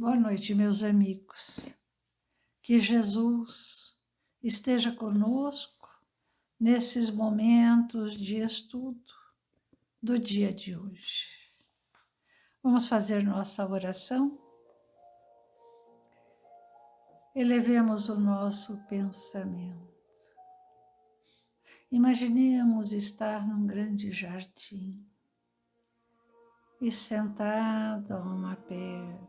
Boa noite, meus amigos. Que Jesus esteja conosco nesses momentos de estudo do dia de hoje. Vamos fazer nossa oração? Elevemos o nosso pensamento. Imaginemos estar num grande jardim e sentado a uma pedra.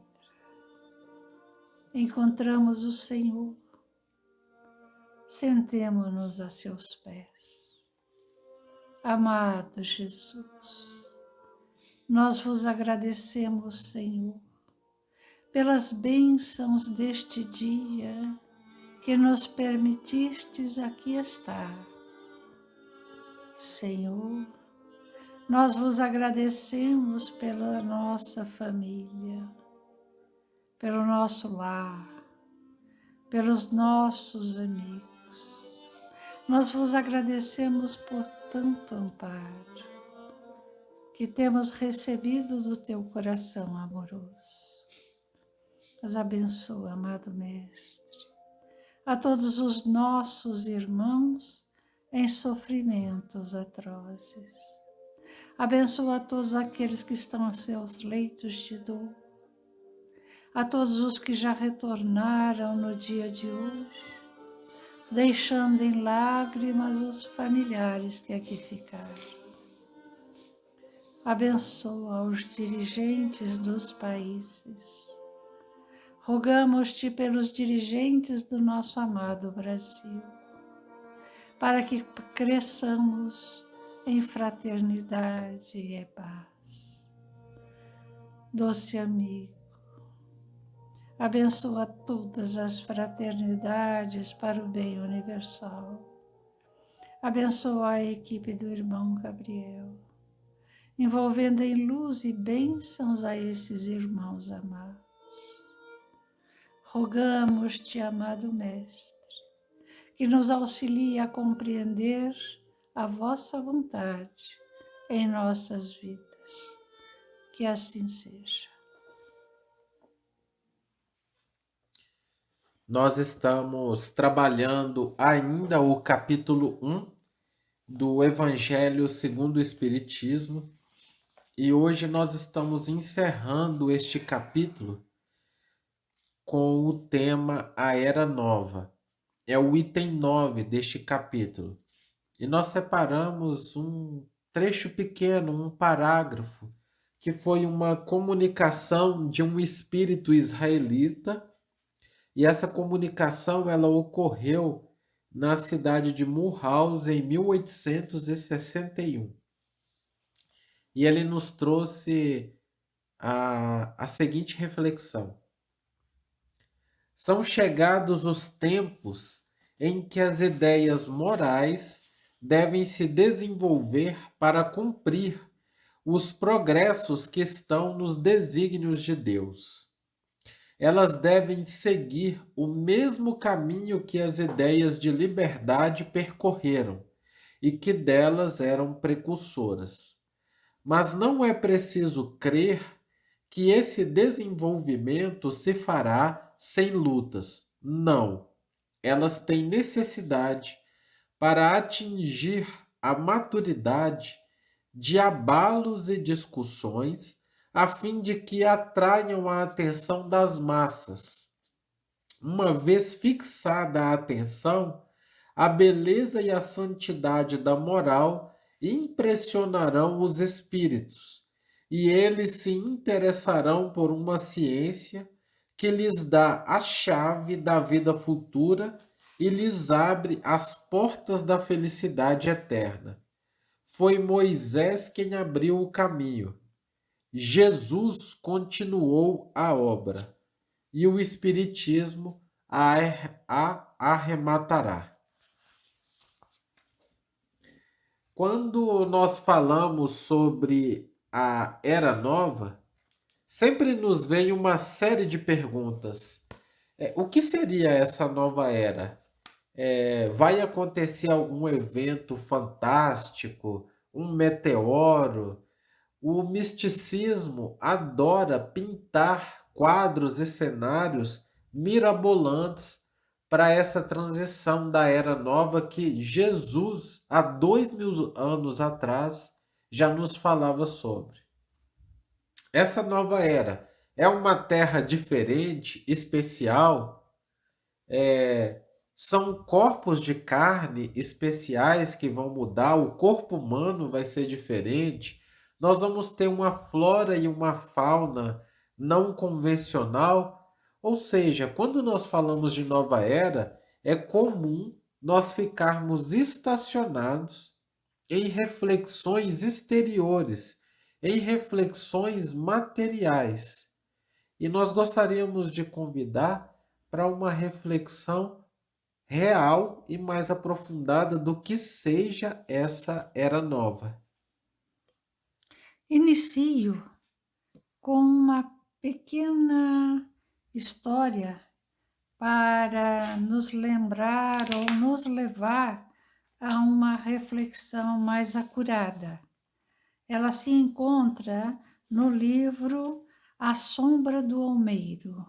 Encontramos o Senhor. Sentemo-nos a seus pés. Amado Jesus, nós vos agradecemos, Senhor, pelas bênçãos deste dia que nos permitistes aqui estar. Senhor, nós vos agradecemos pela nossa família, pelo nosso lar, pelos nossos amigos. Nós vos agradecemos por tanto amparo que temos recebido do teu coração amoroso. Mas abençoa, amado Mestre, a todos os nossos irmãos em sofrimentos atrozes. Abençoa a todos aqueles que estão aos seus leitos de dor, a todos os que já retornaram no dia de hoje, deixando em lágrimas os familiares que aqui ficaram. Abençoa os dirigentes dos países. Rogamos-te pelos dirigentes do nosso amado Brasil, para que cresçamos em fraternidade e paz. Doce amigo, abençoa todas as fraternidades para o bem universal. Abençoa a equipe do irmão Gabriel, envolvendo em luz e bênçãos a esses irmãos amados. Rogamos-te, amado Mestre, que nos auxilie a compreender a vossa vontade em nossas vidas. Que assim seja. Nós estamos trabalhando ainda o capítulo 1 do Evangelho segundo o Espiritismo e hoje nós estamos encerrando este capítulo com o tema A Era Nova. É o item 9 deste capítulo. E nós separamos um trecho pequeno, um parágrafo, que foi uma comunicação de um espírito israelita. E essa comunicação ela ocorreu na cidade de Mulhouse em 1861. E ele nos trouxe a seguinte reflexão. São chegados os tempos em que as ideias morais devem se desenvolver para cumprir os progressos que estão nos desígnios de Deus. Elas devem seguir o mesmo caminho que as ideias de liberdade percorreram e que delas eram precursoras. Mas não é preciso crer que esse desenvolvimento se fará sem lutas. Não. Elas têm necessidade, para atingir a maturidade, de abalos e discussões, a fim de que atraiam a atenção das massas. Uma vez fixada a atenção, a beleza e a santidade da moral impressionarão os espíritos, e eles se interessarão por uma ciência que lhes dá a chave da vida futura e lhes abre as portas da felicidade eterna. Foi Moisés quem abriu o caminho. Jesus continuou a obra e o Espiritismo a arrematará. Quando nós falamos sobre a Era Nova, sempre nos vem uma série de perguntas. O que seria essa nova era? Vai acontecer algum evento fantástico, um meteoro? O misticismo adora pintar quadros e cenários mirabolantes para essa transição da era nova que Jesus, há 2000 anos atrás, já nos falava sobre. Essa nova era é uma terra diferente, especial, são corpos de carne especiais que vão mudar, o corpo humano vai ser diferente. Nós vamos ter uma flora e uma fauna não convencional. Ou seja, quando nós falamos de nova era, é comum nós ficarmos estacionados em reflexões exteriores, em reflexões materiais. E nós gostaríamos de convidar para uma reflexão real e mais aprofundada do que seja essa era nova. Inicio com uma pequena história para nos lembrar ou nos levar a uma reflexão mais acurada. Ela se encontra no livro A Sombra do Olmeiro.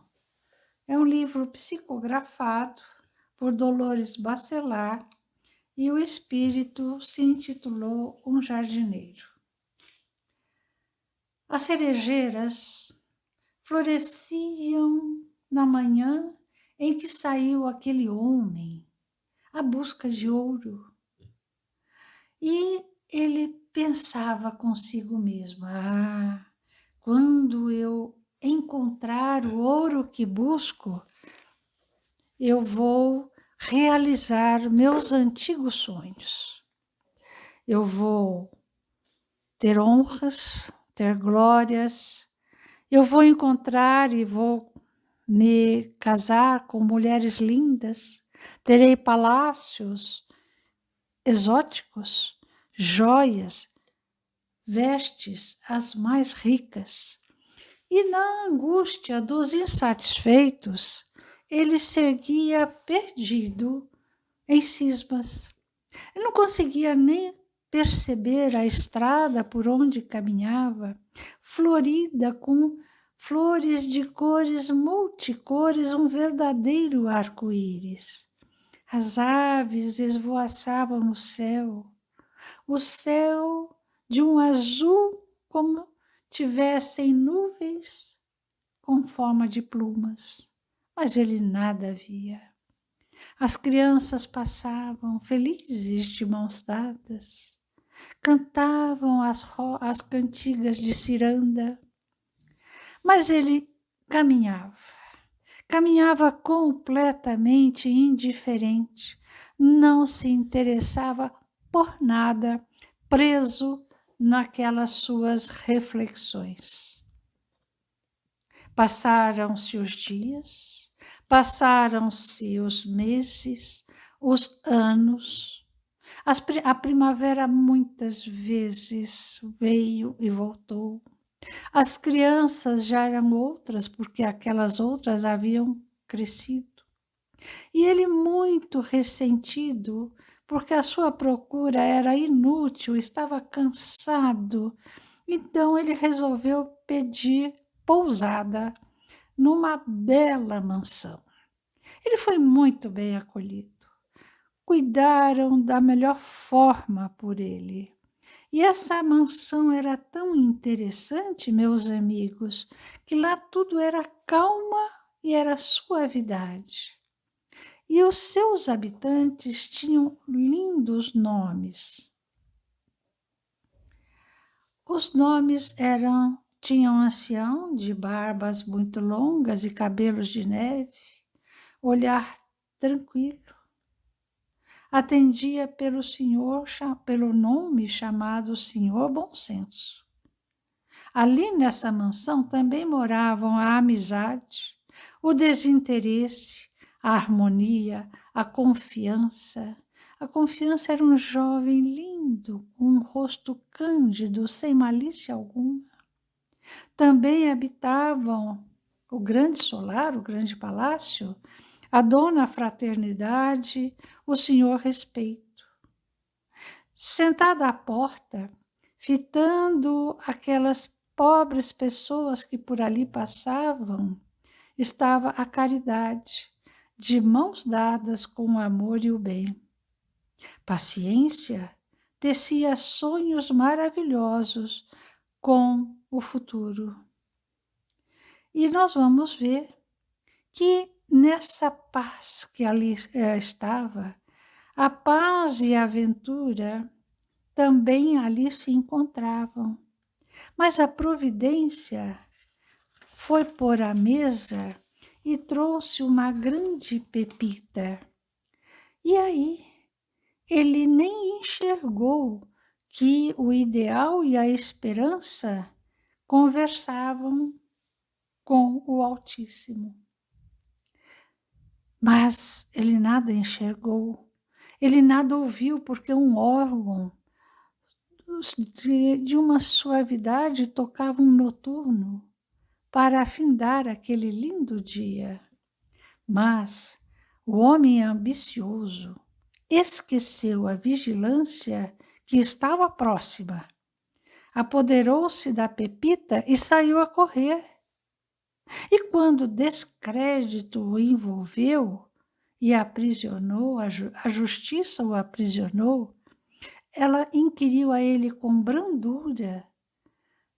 É um livro psicografado por Dolores Bacelar e o espírito se intitulou Um Jardineiro. As cerejeiras floresciam na manhã em que saiu aquele homem à busca de ouro. E ele pensava consigo mesmo: quando eu encontrar o ouro que busco, eu vou realizar meus antigos sonhos. Eu vou ter honras, ter glórias, eu vou encontrar e vou me casar com mulheres lindas, terei palácios exóticos, joias, vestes as mais ricas. E na angústia dos insatisfeitos, ele seguia perdido em cismas. Ele não conseguia nem perceber a estrada por onde caminhava, florida com flores de cores multicores, um verdadeiro arco-íris. As aves esvoaçavam no céu, o céu de um azul como tivessem nuvens com forma de plumas, mas ele nada via. As crianças passavam felizes de mãos dadas, cantavam as cantigas de ciranda, mas ele caminhava completamente indiferente, não se interessava por nada, preso naquelas suas reflexões. Passaram-se os dias, passaram-se os meses, os anos. A primavera muitas vezes veio e voltou. As crianças já eram outras, porque aquelas outras haviam crescido. E ele, muito ressentido, porque a sua procura era inútil, estava cansado, então ele resolveu pedir pousada numa bela mansão. Ele foi muito bem acolhido. Cuidaram da melhor forma por ele. E essa mansão era tão interessante, meus amigos, que lá tudo era calma e era suavidade. E os seus habitantes tinham lindos nomes. Os nomes tinham um ancião de barbas muito longas e cabelos de neve, olhar tranquilo. Atendia pelo nome chamado Senhor Bom Senso. Ali nessa mansão também moravam a amizade, o desinteresse, a harmonia, a confiança. A confiança era um jovem lindo, com um rosto cândido, sem malícia alguma. Também habitavam o grande solar, o grande palácio, a dona Fraternidade, o senhor Respeito. Sentada à porta, fitando aquelas pobres pessoas que por ali passavam, estava a caridade, de mãos dadas com o amor e o bem. Paciência tecia sonhos maravilhosos com o futuro. E nós vamos ver que nessa paz que ali estava, a paz e a aventura também ali se encontravam. Mas a providência foi pôr à mesa e trouxe uma grande pepita. E aí ele nem enxergou que o ideal e a esperança conversavam com o Altíssimo. Mas ele nada enxergou, ele nada ouviu, porque um órgão de uma suavidade tocava um noturno para afindar aquele lindo dia. Mas o homem ambicioso esqueceu a vigilância que estava próxima, apoderou-se da pepita e saiu a correr. E quando o descrédito o envolveu e aprisionou, a justiça o aprisionou, ela inquiriu a ele com brandura: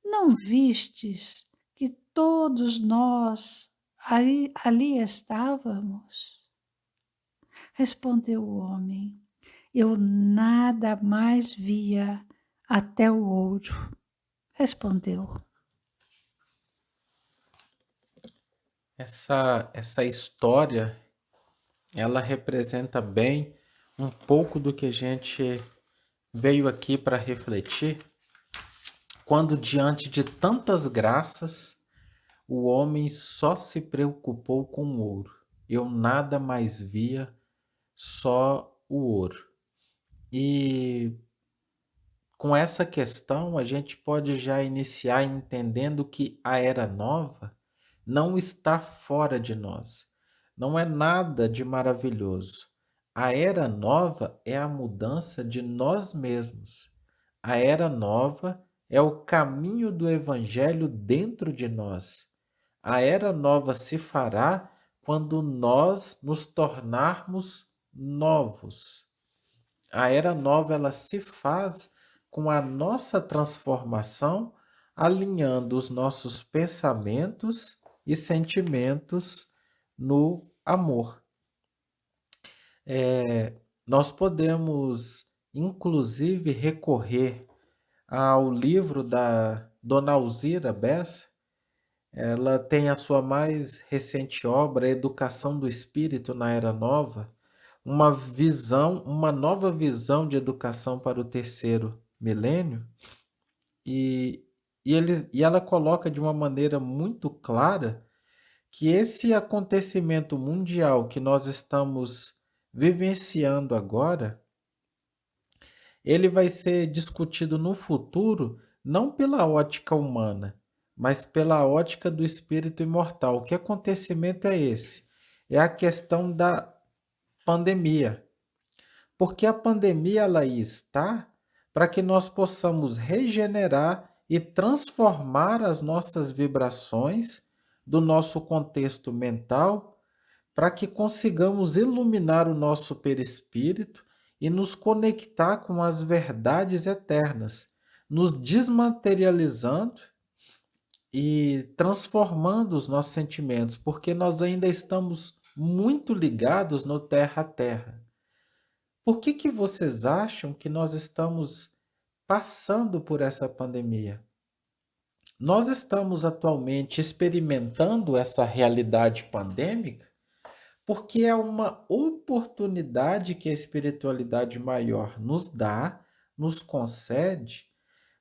não vistes que todos nós ali estávamos? Respondeu o homem: eu nada mais via até o ouro. Respondeu. Essa história, ela representa bem um pouco do que a gente veio aqui para refletir, quando diante de tantas graças, o homem só se preocupou com o ouro. Eu nada mais via, só o ouro. E com essa questão, a gente pode já iniciar entendendo que a era nova não está fora de nós. Não é nada de maravilhoso. A era nova é a mudança de nós mesmos. A era nova é o caminho do Evangelho dentro de nós. A era nova se fará quando nós nos tornarmos novos. A era nova ela se faz com a nossa transformação, alinhando os nossos pensamentos e sentimentos no amor. Nós podemos, inclusive, recorrer ao livro da Dona Alzira Bessa. Ela tem a sua mais recente obra, Educação do Espírito na Era Nova, uma nova visão de educação para o terceiro milênio, e ela coloca de uma maneira muito clara que esse acontecimento mundial que nós estamos vivenciando agora, ele vai ser discutido no futuro não pela ótica humana, mas pela ótica do espírito imortal. Que acontecimento é esse? É a questão da pandemia. Porque a pandemia ela está para que nós possamos regenerar e transformar as nossas vibrações do nosso contexto mental, para que consigamos iluminar o nosso perispírito e nos conectar com as verdades eternas, nos desmaterializando e transformando os nossos sentimentos, porque nós ainda estamos muito ligados no terra a terra. Por que vocês acham que nós estamos passando por essa pandemia? Nós estamos atualmente experimentando essa realidade pandêmica porque é uma oportunidade que a espiritualidade maior nos dá, nos concede,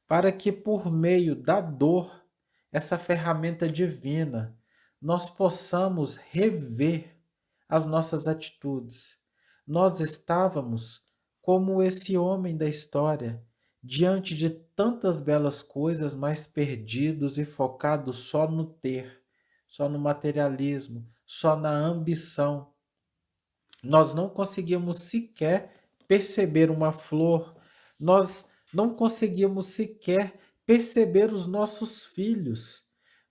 para que por meio da dor, essa ferramenta divina, nós possamos rever as nossas atitudes. Nós estávamos como esse homem da história, diante de tantas belas coisas, mas perdidos e focados só no ter, só no materialismo, só na ambição. Nós não conseguimos sequer perceber uma flor, nós não conseguimos sequer perceber os nossos filhos.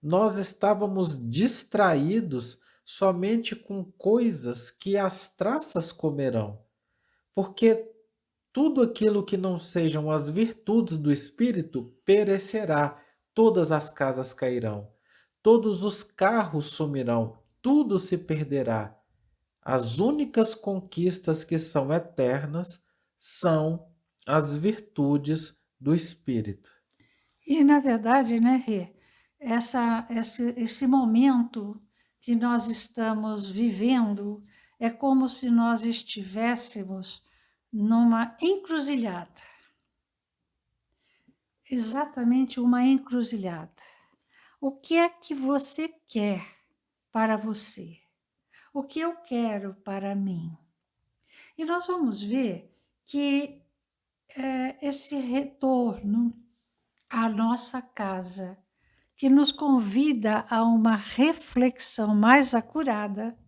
Nós estávamos distraídos somente com coisas que as traças comerão, porque tudo aquilo que não sejam as virtudes do Espírito perecerá, todas as casas cairão, todos os carros sumirão, tudo se perderá. As únicas conquistas que são eternas são as virtudes do Espírito. E, na verdade, né, Rê, esse momento que nós estamos vivendo é como se nós estivéssemos numa encruzilhada. Exatamente uma encruzilhada. O que é que você quer para você? O que eu quero para mim? E nós vamos ver que esse retorno à nossa casa, que nos convida a uma reflexão mais acurada,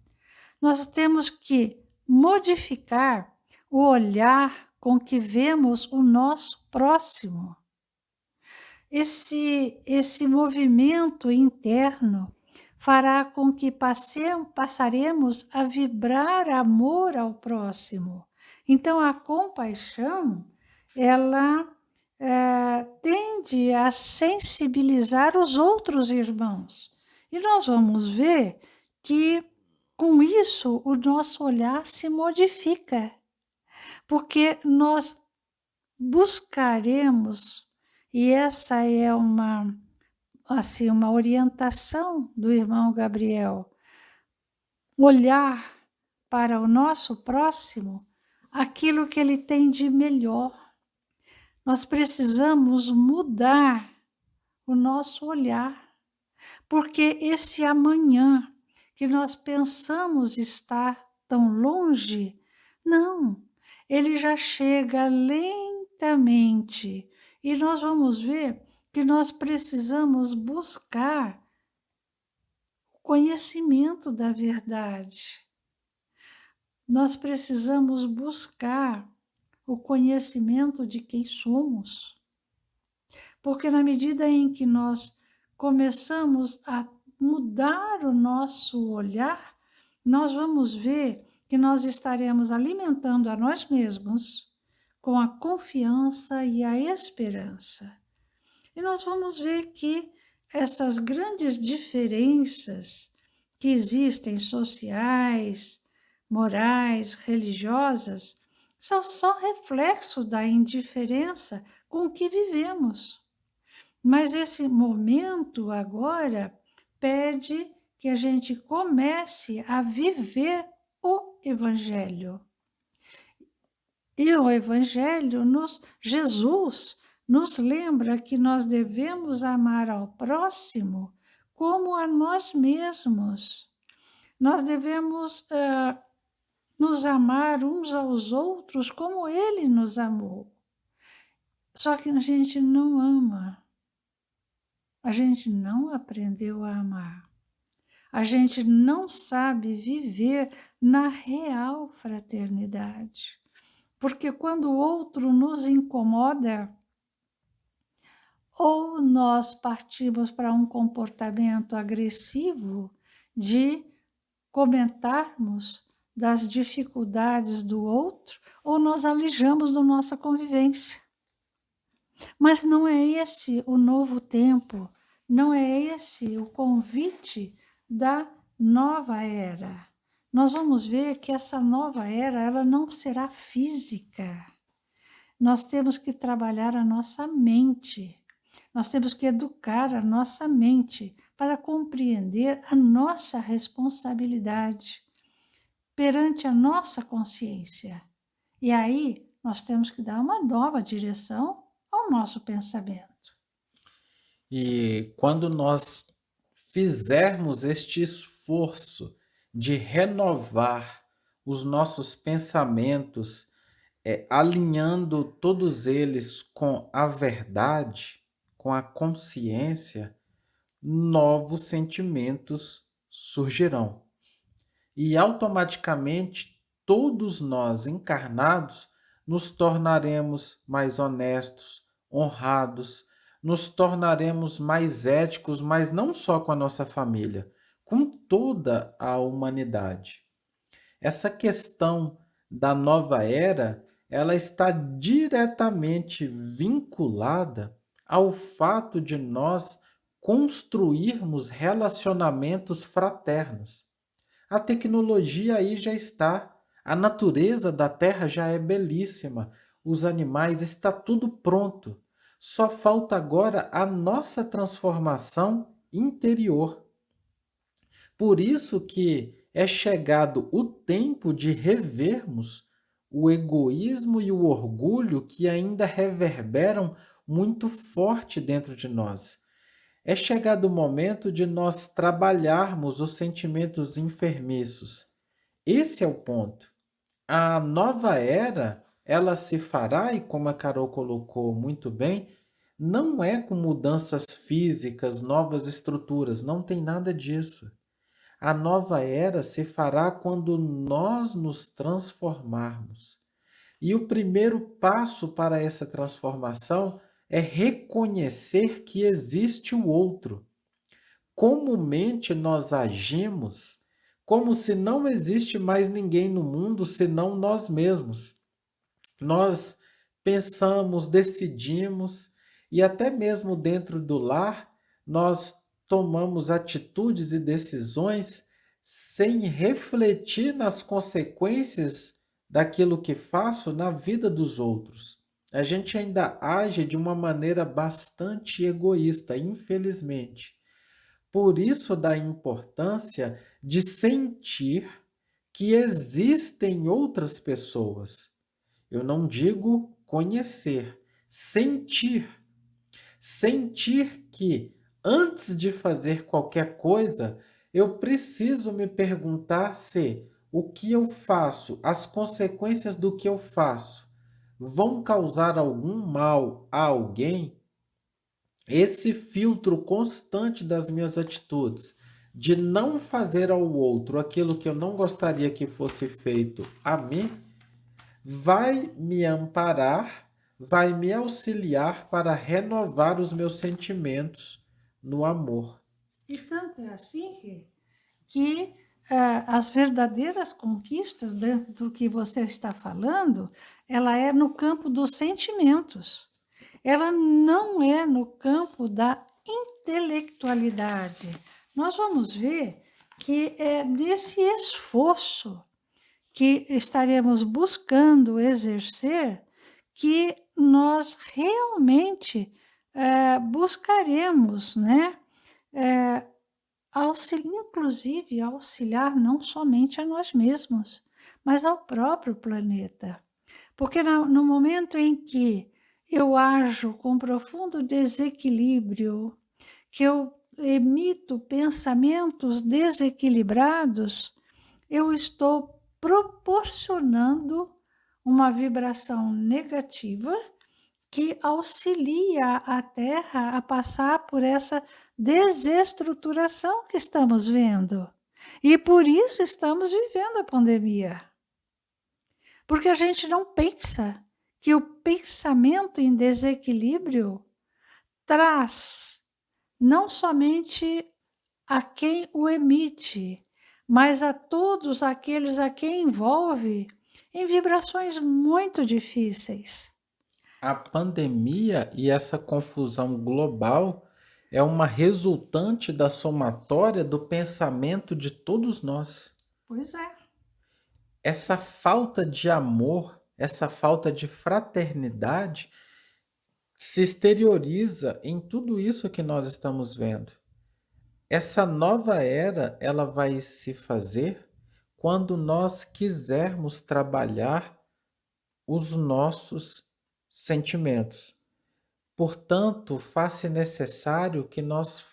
nós temos que modificar o olhar com que vemos o nosso próximo. Esse movimento interno fará com que passaremos a vibrar amor ao próximo. Então, a compaixão, ela tende a sensibilizar os outros irmãos. E nós vamos ver que, com isso, o nosso olhar se modifica, porque nós buscaremos, e essa é uma orientação do irmão Gabriel, olhar para o nosso próximo aquilo que ele tem de melhor. Nós precisamos mudar o nosso olhar, porque esse amanhã que nós pensamos estar tão longe, não, ele já chega lentamente. E nós vamos ver que nós precisamos buscar o conhecimento da verdade. Nós precisamos buscar o conhecimento de quem somos. Porque na medida em que nós começamos a mudar o nosso olhar, nós vamos ver que nós estaremos alimentando a nós mesmos com a confiança e a esperança. E nós vamos ver que essas grandes diferenças que existem, sociais, morais, religiosas, são só reflexo da indiferença com que vivemos. Mas esse momento agora pede que a gente comece a viver o Evangelho. E o Evangelho, Jesus nos lembra que nós devemos amar ao próximo como a nós mesmos. Nós devemos nos amar uns aos outros como Ele nos amou. Só que a gente não ama. A gente não aprendeu a amar. A gente não sabe viver na real fraternidade. Porque quando o outro nos incomoda, ou nós partimos para um comportamento agressivo de comentarmos das dificuldades do outro, ou nós alijamos da nossa convivência. Mas não é esse o novo tempo, não é esse o convite da nova era. Nós vamos ver que essa nova era, ela não será física. Nós temos que trabalhar a nossa mente. Nós temos que educar a nossa mente para compreender a nossa responsabilidade perante a nossa consciência. E aí nós temos que dar uma nova direção ao nosso pensamento. E quando nós fizermos este esforço de renovar os nossos pensamentos, alinhando todos eles com a verdade, com a consciência, novos sentimentos surgirão. E automaticamente todos nós encarnados nos tornaremos mais honestos, honrados, nos tornaremos mais éticos, mas não só com a nossa família, com toda a humanidade. Essa questão da nova era, ela está diretamente vinculada ao fato de nós construirmos relacionamentos fraternos. A tecnologia aí já está, a natureza da Terra já é belíssima, os animais, está tudo pronto. Só falta agora a nossa transformação interior. Por isso que é chegado o tempo de revermos o egoísmo e o orgulho que ainda reverberam muito forte dentro de nós. É chegado o momento de nós trabalharmos os sentimentos enfermiços. Esse é o ponto. A nova era, ela se fará, e como a Carol colocou muito bem, não é com mudanças físicas, novas estruturas, não tem nada disso. A nova era se fará quando nós nos transformarmos. E o primeiro passo para essa transformação é reconhecer que existe o outro. Comumente nós agimos como se não existe mais ninguém no mundo senão nós mesmos. Nós pensamos, decidimos e até mesmo dentro do lar nós tomamos atitudes e decisões sem refletir nas consequências daquilo que faço na vida dos outros. A gente ainda age de uma maneira bastante egoísta, infelizmente. Por isso da importância de sentir que existem outras pessoas. Eu não digo conhecer, sentir. Sentir que antes de fazer qualquer coisa, eu preciso me perguntar se o que eu faço, as consequências do que eu faço, vão causar algum mal a alguém. Esse filtro constante das minhas atitudes, de não fazer ao outro aquilo que eu não gostaria que fosse feito a mim, vai me amparar, vai me auxiliar para renovar os meus sentimentos no amor. E tanto é assim que as verdadeiras conquistas dentro do que você está falando, ela é no campo dos sentimentos. Ela não é no campo da intelectualidade. Nós vamos ver que é nesse esforço que estaremos buscando exercer que nós realmente buscaremos, né? Inclusive auxiliar não somente a nós mesmos, mas ao próprio planeta. Porque no momento em que eu ajo com profundo desequilíbrio, que eu emito pensamentos desequilibrados, eu estou proporcionando uma vibração negativa que auxilia a Terra a passar por essa desestruturação que estamos vendo. E por isso estamos vivendo a pandemia. Porque a gente não pensa que o pensamento em desequilíbrio traz não somente a quem o emite, mas a todos aqueles a quem envolve em vibrações muito difíceis. A pandemia e essa confusão global é uma resultante da somatória do pensamento de todos nós. Pois é. Essa falta de amor, essa falta de fraternidade se exterioriza em tudo isso que nós estamos vendo. Essa nova era, ela vai se fazer quando nós quisermos trabalhar os nossos sentimentos. Portanto, faz-se necessário que nós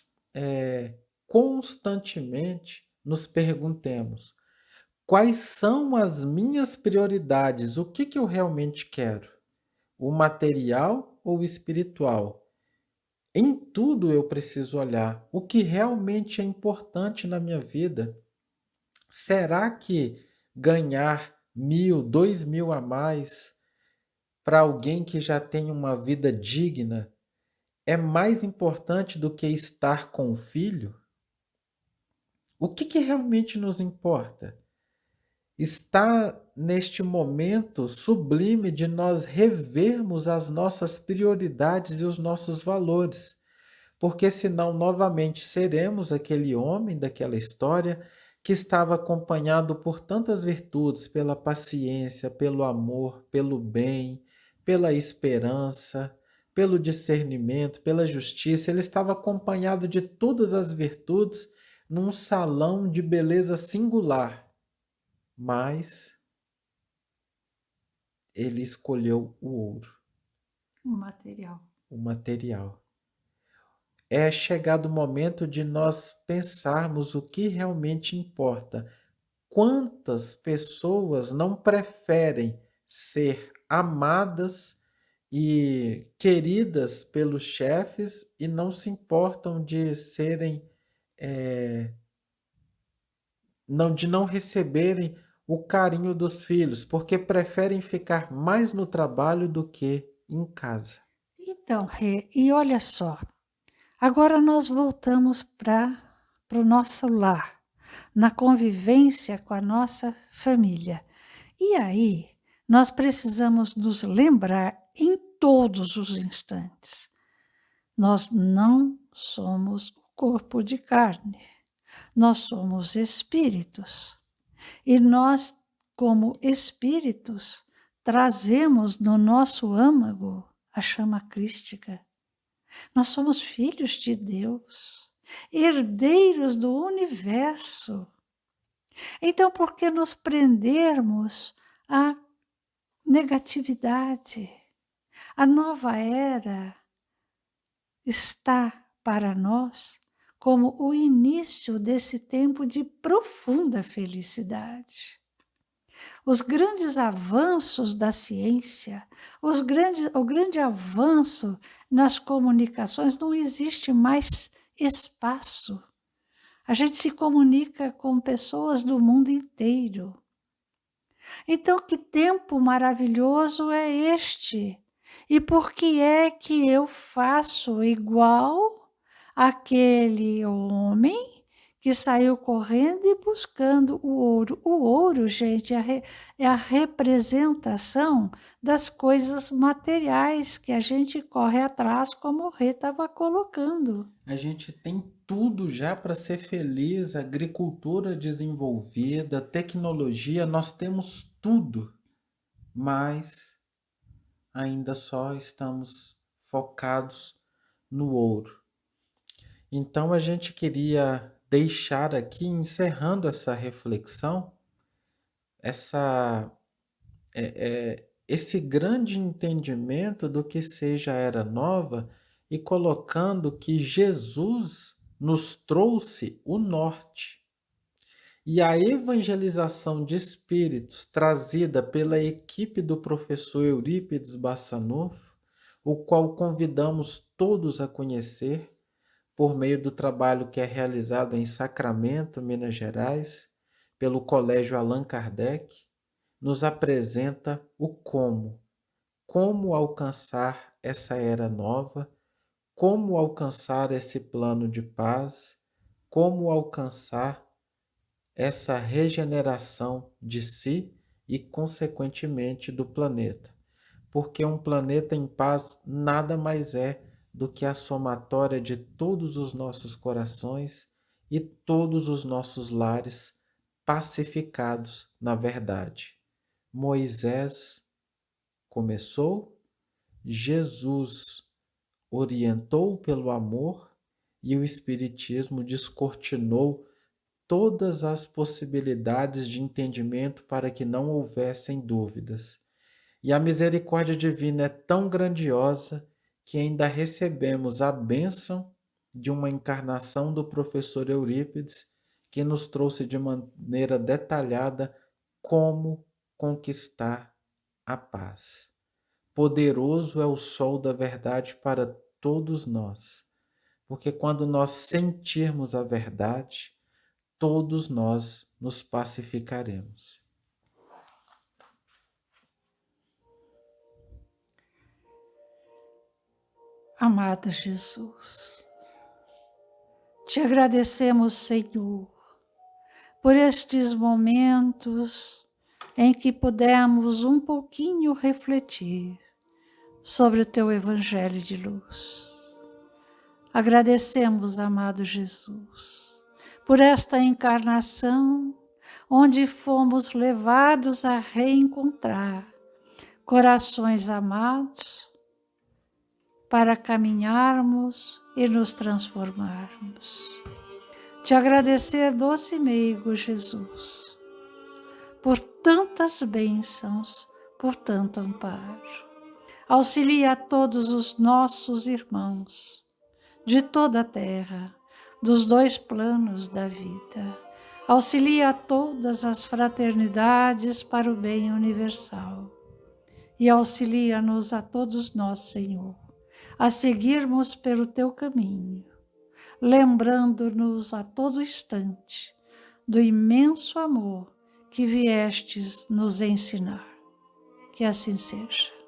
constantemente nos perguntemos: quais são as minhas prioridades? O que eu realmente quero? O material ou o espiritual? Em tudo eu preciso olhar o que realmente é importante na minha vida. Será que ganhar 1.000, 2.000 a mais para alguém que já tem uma vida digna, é mais importante do que estar com o filho? O que realmente nos importa? Está neste momento sublime de nós revermos as nossas prioridades e os nossos valores, porque senão novamente seremos aquele homem daquela história que estava acompanhado por tantas virtudes, pela paciência, pelo amor, pelo bem, pela esperança, pelo discernimento, pela justiça. Ele estava acompanhado de todas as virtudes num salão de beleza singular, mas ele escolheu o ouro, O material. o material. É chegado o momento de nós pensarmos o que realmente importa. Quantas pessoas não preferem ser amadas e queridas pelos chefes e não se importam de serem, de não receberem o carinho dos filhos, porque preferem ficar mais no trabalho do que em casa. Então, Rê, e olha só, agora nós voltamos para o nosso lar, na convivência com a nossa família. E aí, nós precisamos nos lembrar em todos os instantes: nós não somos o corpo de carne, nós somos espíritos. E nós, como espíritos, trazemos no nosso âmago a chama crística. Nós somos filhos de Deus, herdeiros do universo. Então, por que nos prendermos à negatividade? A nova era está para nós como o início desse tempo de profunda felicidade. Os grandes avanços da ciência, o grande avanço nas comunicações, não existe mais espaço. A gente se comunica com pessoas do mundo inteiro. Então, que tempo maravilhoso é este? E por que é que eu faço igual aquele homem que saiu correndo e buscando o ouro? O ouro, gente, é a representação das coisas materiais que a gente corre atrás, como o Rê estava colocando. A gente tem tudo já para ser feliz, agricultura desenvolvida, tecnologia, nós temos tudo, mas ainda só estamos focados no ouro. Então a gente queria deixar aqui, encerrando essa reflexão, esse grande entendimento do que seja a era nova e colocando que Jesus nos trouxe o norte. E a evangelização de espíritos trazida pela equipe do professor Eurípides Bassanufo, o qual convidamos todos a conhecer por meio do trabalho que é realizado em Sacramento, Minas Gerais, pelo Colégio Allan Kardec, nos apresenta o como alcançar essa era nova, como alcançar esse plano de paz, como alcançar essa regeneração de si e, consequentemente, do planeta. Porque um planeta em paz nada mais é do que a somatória de todos os nossos corações e todos os nossos lares pacificados na verdade. Moisés começou, Jesus orientou pelo amor e o Espiritismo descortinou todas as possibilidades de entendimento para que não houvessem dúvidas. E a misericórdia divina é tão grandiosa que ainda recebemos a bênção de uma encarnação do professor Eurípides, que nos trouxe de maneira detalhada como conquistar a paz. Poderoso é o sol da verdade para todos nós, porque quando nós sentirmos a verdade, todos nós nos pacificaremos. Amado Jesus, te agradecemos, Senhor, por estes momentos em que pudemos um pouquinho refletir sobre o teu Evangelho de luz. Agradecemos, amado Jesus, por esta encarnação onde fomos levados a reencontrar corações amados para caminharmos e nos transformarmos. Te agradecer, doce meigo Jesus, por tantas bênçãos, por tanto amparo. Auxilia a todos os nossos irmãos de toda a terra, dos dois planos da vida. Auxilia a todas as fraternidades para o bem universal. E auxilia-nos a todos nós, Senhor, a seguirmos pelo teu caminho, lembrando-nos a todo instante do imenso amor que viestes nos ensinar. Que assim seja.